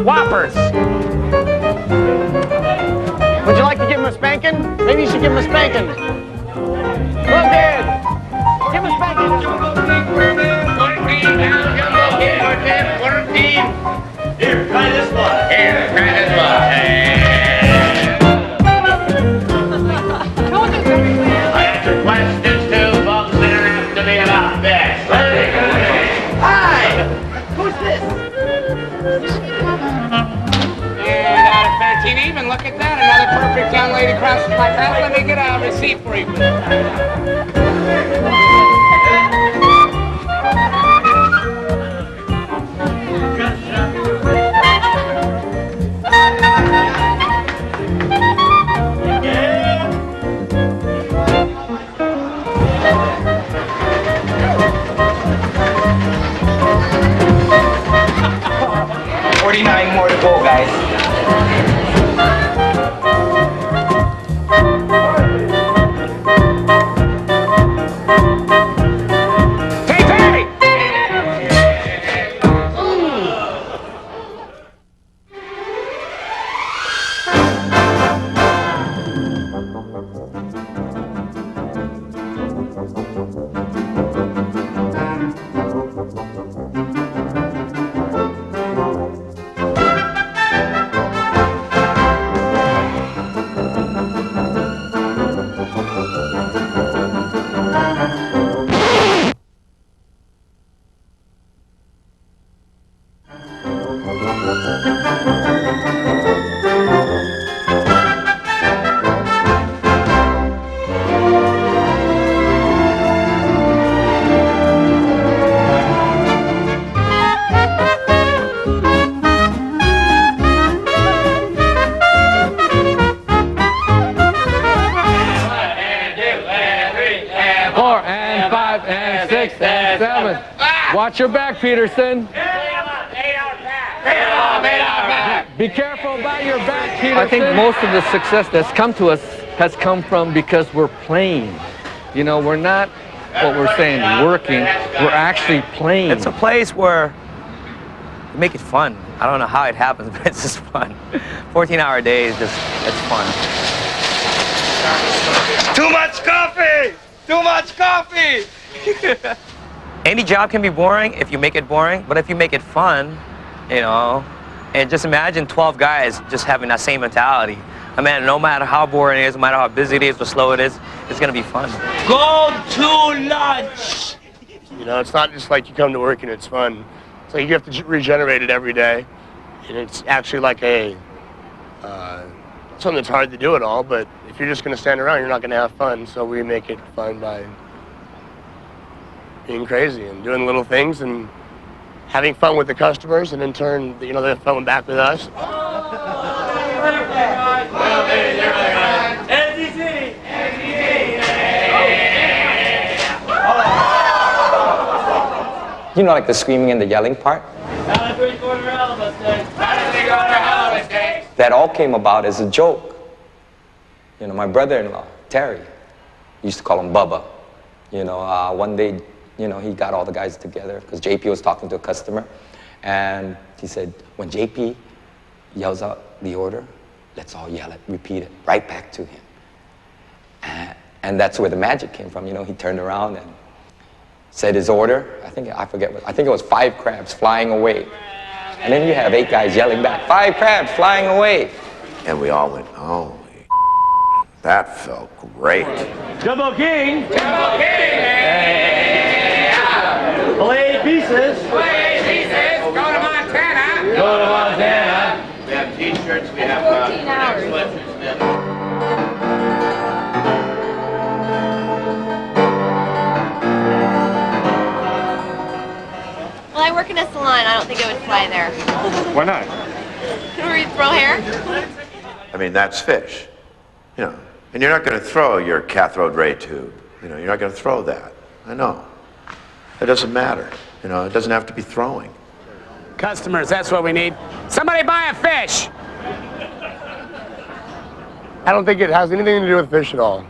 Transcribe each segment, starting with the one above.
Whoppers. Would you like to give him a spanking? Maybe you should give him a spanking. Look, kid. Give him a spanking. 14. Here, try this one. Here, try this one. Answer questions too, folks. They don't have to be about this. Hi. Who's this? Out of 13 even, look at that. Another perfect young lady crosses my path. Let me get a receipt for you. More to go, guys. Hey, Patty! Watch your back, Peterson. Be careful about your back, Peterson. I think most of the success that's come to us has come from because we're playing. You know, we're not, what we're saying, working. We're actually playing. It's a place where you make it fun. I don't know how it happens, but it's just fun. 14-hour days, it's fun. Too much coffee! Too much coffee! Any job can be boring if you make it boring, but if you make it fun, you know, and just imagine 12 guys just having that same mentality. I mean, no matter how boring it is, no matter how busy it is or slow it is, it's gonna be fun. Go to lunch! You know, it's not just like you come to work and it's fun. It's like you have to regenerate it every day. And it's actually like a, something that's hard to do at all, but if you're just gonna stand around, you're not gonna have fun. So we make it fun by being crazy and doing little things and having fun with the customers, and in turn, you know, they're fun back with us. You know, like the screaming and the yelling part? That all came about as a joke. You know, my brother-in-law, Terry, used to call him Bubba. You know, one day, you know, he got all the guys together because JP was talking to a customer, and he said, when JP yells out the order, let's all yell it, repeat it, right back to him. And that's where the magic came from. You know, he turned around and said his order. I think it was 5 crabs flying away. And then you have 8 guys yelling back, 5 crabs flying away. And we all went, oh, that felt great. Jumbo King! Jumbo King! Filet pieces! Filet pieces! Go to t-shirts. We have 14 hours. Well, I work in a salon. I don't think it would fly there. Why not? Can we throw hair? I mean, that's fish, you know. And you're not going to throw your cathode ray tube. You know, you're not going to throw that. I know. It doesn't matter. You know, it doesn't have to be throwing. Customers, that's what we need. Somebody buy a fish! I don't think it has anything to do with fish at all.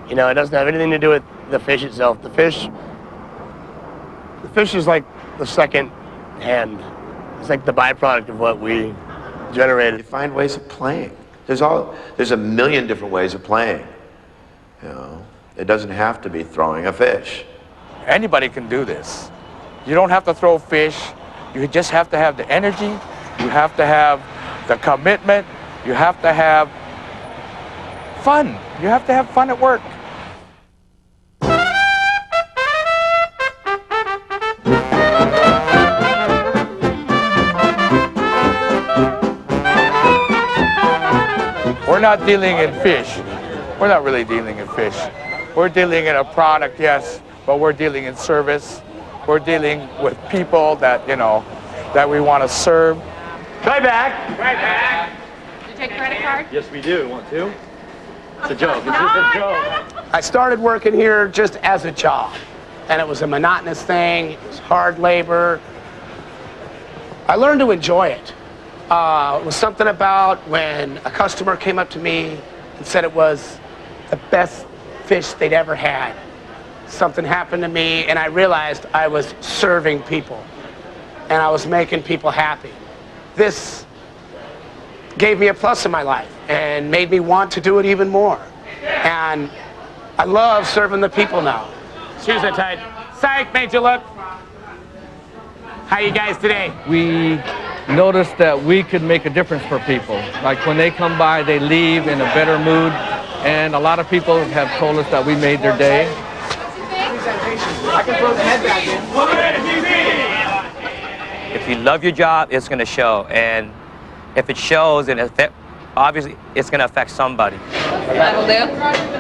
You know, it doesn't have anything to do with the fish itself. The fish is like the second hand. It's like the byproduct of what we generated. You find ways of playing. There's a million different ways of playing. You know, it doesn't have to be throwing a fish. Anybody can do this. You don't have to throw fish. You just have to have the energy. You have to have the commitment. You have to have fun. You have to have fun at work. We're not dealing in fish. We're not really dealing in fish. We're dealing in a product, yes, but we're dealing in service. We're dealing with people that, you know, that we want to serve. Right back. Right back. Did you take credit card? Yes, we do. Want to? It's a joke. It's just a joke. I started working here just as a job, and it was a monotonous thing. It was hard labor. I learned to enjoy it. It was something about when a customer came up to me and said it was the best fish they'd ever had. Something happened to me, and I realized I was serving people, and I was making people happy. This gave me a plus in my life and made me want to do it even more. And I love serving the people now. Shoes are tight. Psych, made you look. How you guys today? We noticed that we could make a difference for people. Like when they come by, they leave in a better mood. And a lot of people have told us that we made their day. I can throw the head back in. If you love your job, it's going to show. And if it shows, and obviously it's going to affect somebody. That'll do.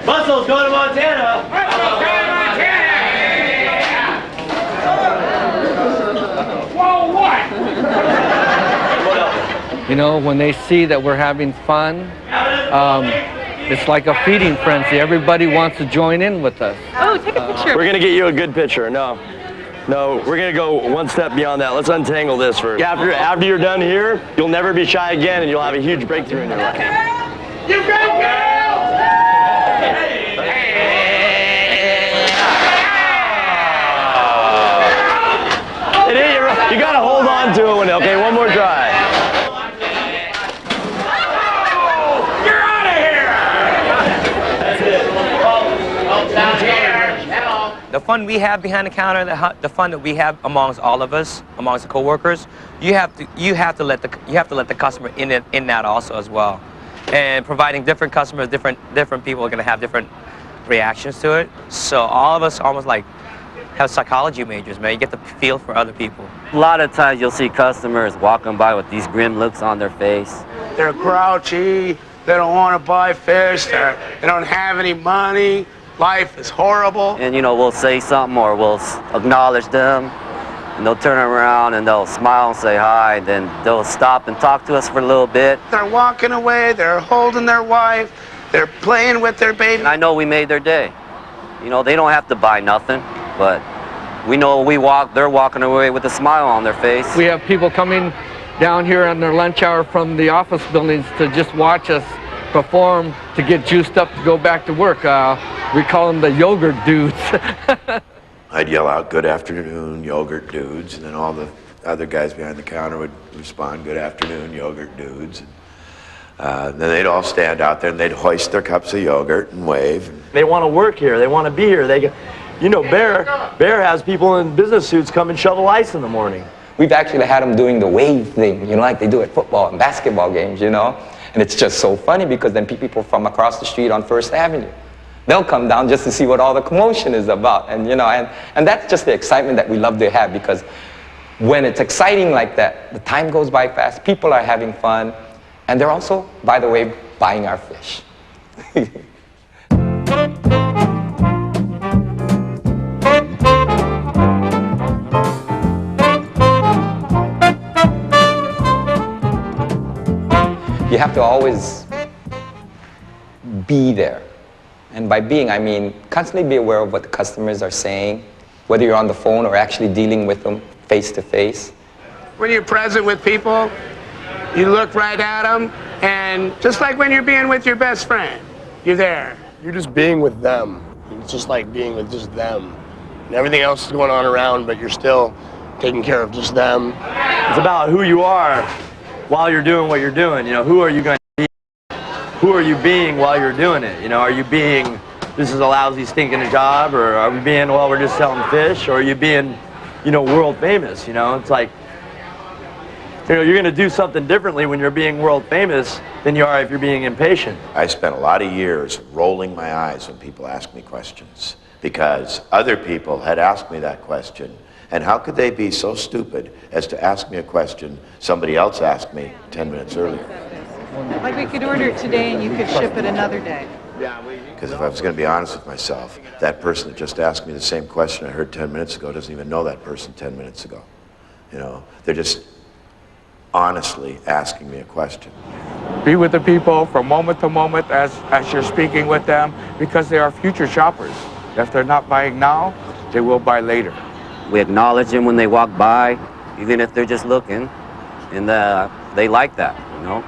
Muscles, go to Montana. Muscles, go to Montana. Whoa, what? You know, when they see that we're having fun, it's like a feeding frenzy. Everybody wants to join in with us. Oh, take a picture. We're going to get you a good picture. No, we're going to go one step beyond that. Let's untangle this first. After you're done here, you'll never be shy again, and you'll have a huge breakthrough in your life. You go, girl! You got to hold on to it. Okay, one more try. You're out of here! That's it. Oh, down here. Hello. The fun we have behind the counter, the fun that we have amongst all of us, amongst the coworkers, you have to let the customer in that also as well, and providing different customers, different people are going to have different reactions to it. So all of us almost like have psychology majors, man. You get the feel for other people. A lot of times you'll see customers walking by with these grim looks on their face. They're grouchy. They don't want to buy fish. They don't have any money. Life is horrible. And, you know, we'll say something or we'll acknowledge them. And they'll turn around and they'll smile and say hi. Then they'll stop and talk to us for a little bit. They're walking away. They're holding their wife. They're playing with their baby. And I know we made their day. You know, they don't have to buy nothing, but we know they're walking away with a smile on their face. We have people coming down here on their lunch hour from the office buildings to just watch us perform, to get juiced up to go back to work. We call them the yogurt dudes. I'd yell out, "Good afternoon, yogurt dudes," and then all the other guys behind the counter would respond, "Good afternoon, yogurt dudes." Then they'd all stand out there and they'd hoist their cups of yogurt and wave. They want to work here. They want to be here. You know, Bear has people in business suits come and shovel ice in the morning. We've actually had them doing the wave thing, you know, like they do at football and basketball games, you know. And it's just so funny because then people from across the street on First Avenue, they'll come down just to see what all the commotion is about. And, you know, and that's just the excitement that we love to have, because when it's exciting like that, the time goes by fast, people are having fun, and they're also, by the way, buying our fish. You have to always be there. And by being, I mean constantly be aware of what the customers are saying, whether you're on the phone or actually dealing with them face to face. When you're present with people, you look right at them, and just like when you're being with your best friend, you're there. You're just being with them. It's just like being with just them. And everything else is going on around, but you're still taking care of just them. It's about who you are while you're doing what you're doing. You know, who are you going to be? Who are you being while you're doing it? You know, are you being, this is a lousy, stinking job, or are we being, well, we're just selling fish, or are you being, you know, world famous? You know, it's like, you know, you're going to do something differently when you're being world famous than you are if you're being impatient. I spent a lot of years rolling my eyes when people asked me questions, because other people had asked me that question. And how could they be so stupid as to ask me a question somebody else asked me 10 minutes earlier? Like we could order it today and you could ship it another day. Because if I was going to be honest with myself, that person that just asked me the same question I heard 10 minutes ago doesn't even know that person 10 minutes ago. You know, they're just honestly asking me a question. Be with the people from moment to moment as you're speaking with them, because they are future shoppers. If they're not buying now, they will buy later. We acknowledge them when they walk by, even if they're just looking, and they like that, you know.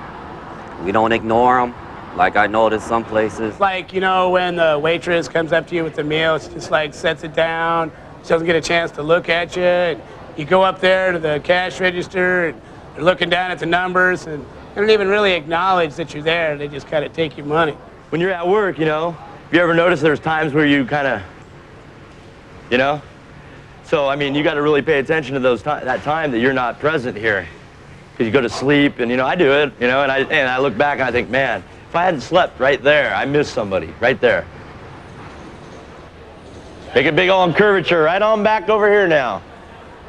We don't ignore them, like I noticed some places. Like, you know, when the waitress comes up to you with the meal, it's just like sets it down, she doesn't get a chance to look at you, and you go up there to the cash register, and they're looking down at the numbers, and they don't even really acknowledge that you're there, they just kind of take your money. When you're at work, you know, have you ever noticed there's times where you kind of, you know? So, I mean, you got to really pay attention to that time that you're not present here. Because you go to sleep, and, you know, I do it, you know, and I look back and I think, man, if I hadn't slept right there, I missed somebody right there. Make a big old curvature right on back over here now.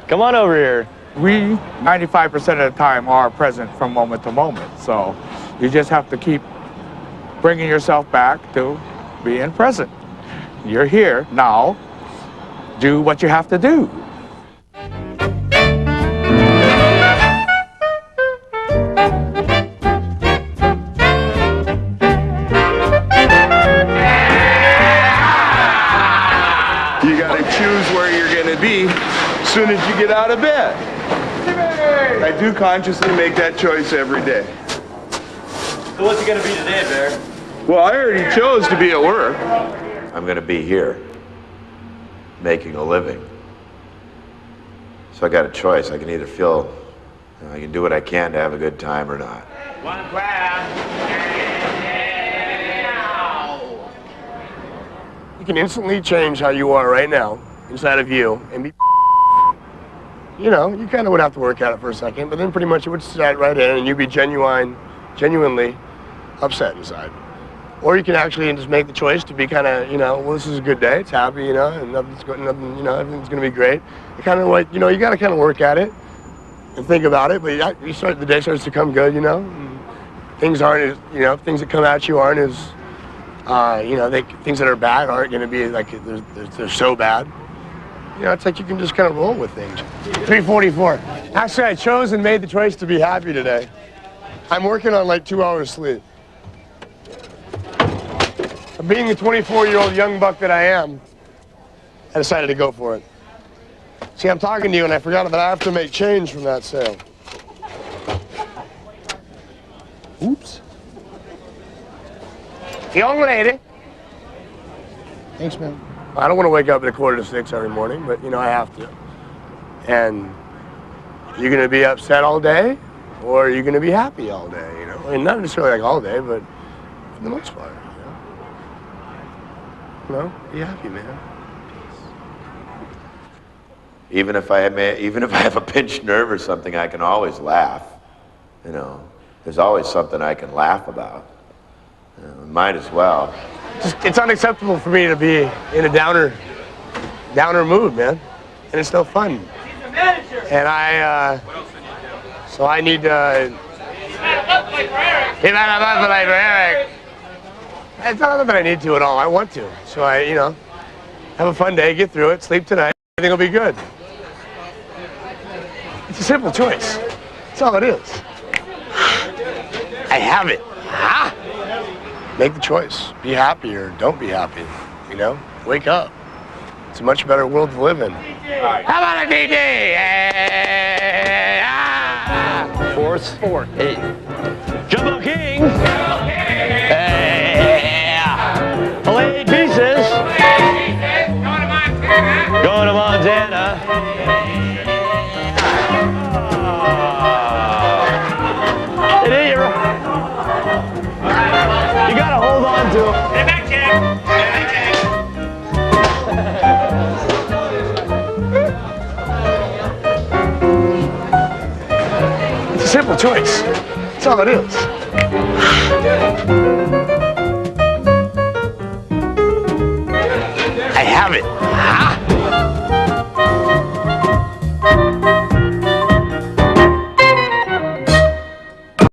Come on over here. We, 95% of the time, are present from moment to moment. So you just have to keep bringing yourself back to being present. You're here now. Do what you have to do. You gotta choose where you're gonna be as soon as you get out of bed. I do consciously make that choice every day. So what's it gonna be today, Bear? Well, I already chose to be at work. I'm going to be here, making a living. So I got a choice. I can either feel, you know, I can do what I can to have a good time or not. One clap. You can instantly change how you are right now, inside of you, and be, you know, you kind of would have to work at it for a second, but then pretty much it would set right in and you'd be genuinely upset inside. Or you can actually just make the choice to be kind of, you know, well, this is a good day, it's happy, you know, and nothing, you know, everything's going to be great. You kind of like, you know, you got to kind of work at it and think about it, but the day starts to come good, you know, and things aren't as, you know, things that come at you aren't as, you know, things that are bad aren't going to be like, they're so bad. You know, it's like you can just kind of roll with things. 3:44. Actually, I chose and made the choice to be happy today. I'm working on like 2 hours sleep. Being the 24-year-old young buck that I am, I decided to go for it. See, I'm talking to you and I forgot that I have to make change from that sale. Oops. Young lady. Thanks, man. I don't want to wake up at 5:45 every morning, but, you know, I have to. And you're going to be upset all day, or are you going to be happy all day, you know? I mean, not necessarily like all day, but for the most part. No, be happy, man. Even if I have a pinched nerve or something, I can always laugh. You know, there's always something I can laugh about. You know, might as well. It's unacceptable for me to be in a downer mood, man. And it's no fun. And so I need to. He might have looked like Eric. It's not that I need to at all. I want to. So I, have a fun day, get through it, sleep tonight. Everything will be good. It's a simple choice. That's all it is. I have it. Make the choice. Be happy or don't be happy. Wake up. It's a much better world to live in. How about a DD? Fourth. 8. Jumbo King. Filet pieces. Going to Montana. You gotta hold on to him. Get back, Jack. It's a simple choice. That's all it is.